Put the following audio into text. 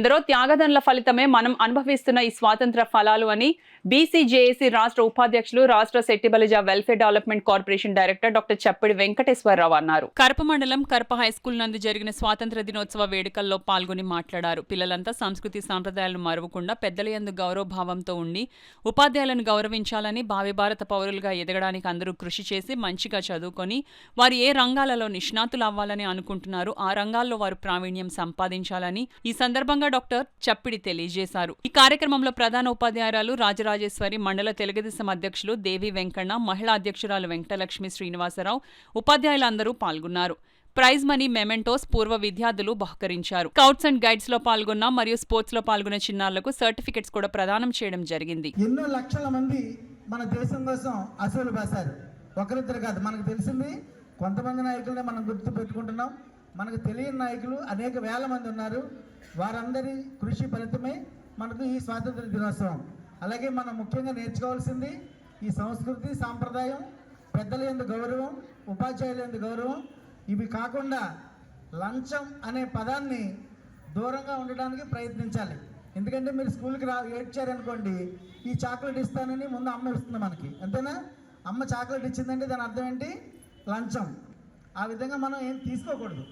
ఎందరో త్యాగదనుల ఫలితమే మనం అనుభవిస్తున్న ఈ స్వాతంత్ర ఫలాలు అని బీసీజేఏసీ రాష్ట్ర ఉపాధ్యక్షులు, రాష్ట్ర Settibalija welfare development corporation director doctor Chappidi Venkateswararao అన్నారు. కరప మండలం కరప హైస్కూల్ నందు జరిగిన స్వాతంత్ర దినోత్సవ వేడుకల్లో పాల్గొని మాట్లాడారు. పిల్లలంతా సంస్కృతి సాంప్రదాయాలను మరువకుండా పెద్దల యందు గౌరవభావంతో ఉండి ఉపాధ్యాయులను గౌరవించాలని, భావి భారత పౌరులుగా ఎదగడానికి అందరూ కృషి చేసి మంచిగా చదువుకొని వారు ఏ రంగాలలో నిష్ణాతులు అవ్వాలని అనుకుంటున్నారు ఆ రంగాల్లో వారు ప్రావీణ్యం సంపాదించాలని ఈ సందర్భంగా డాక్టర్ చప్పిడి తెలియజేశారు. ఈ కార్యక్రమంలో ప్రధాన ఉపాధ్యాయురాలు రాజరాజేశ్వరి, మండల తెలుగుదేశం అధ్యక్షులు దేవి వెంకన్న, మహిళా అధ్యక్షురాలు వెంకటలక్ష్మి శ్రీనివాసరావు, ఉపాధ్యాయులందరూ పాల్గొన్నారు. ప్రైజ్ మనీ, మెమెంటోస్ పూర్వ విద్యార్థులు బహుకరించారు. స్కౌట్స్ అండ్ గైడ్స్ లో పాల్గొన్న మరియు స్పోర్ట్స్ లో పాల్గొన్న చిన్నారులకు సర్టిఫికెట్స్ కూడా ప్రదానం చేయడం జరిగింది. ఎన్నో లక్షల మంది మన దేశం కోసం అసలు బాసారు. ఒకరిద్దరు కాదు, మనకు తెలిసింది కొంతమంది నాయకులనే మనం గుర్తు పెట్టుకుంటున్నాం. మనకు తెలియని నాయకులు అనేక వేల మంది ఉన్నారు. వారందరి కృషి ఫలితమే మనకు ఈ స్వాతంత్ర దినోత్సవం. అలాగే మనం ముఖ్యంగా నేర్చుకోవాల్సింది ఈ సంస్కృతి, సాంప్రదాయం, పెద్దల యందు గౌరవం, ఉపాధ్యాయుల యందు గౌరవం. ఇవి కాకుండా లంచం అనే పదాన్ని దూరంగా ఉండడానికి ప్రయత్నించాలి. ఎందుకంటే మీరు స్కూల్కి ఏడ్చారనుకోండి, ఈ చాక్లెట్ ఇస్తానని ముందు అమ్మ ఇస్తుంది మనకి, అంతేనా? అమ్మ చాక్లెట్ ఇచ్చిందంటే దాని అర్థం ఏంటి? లంచం. ఆ విధంగా మనం ఏం తీసుకోకూడదు.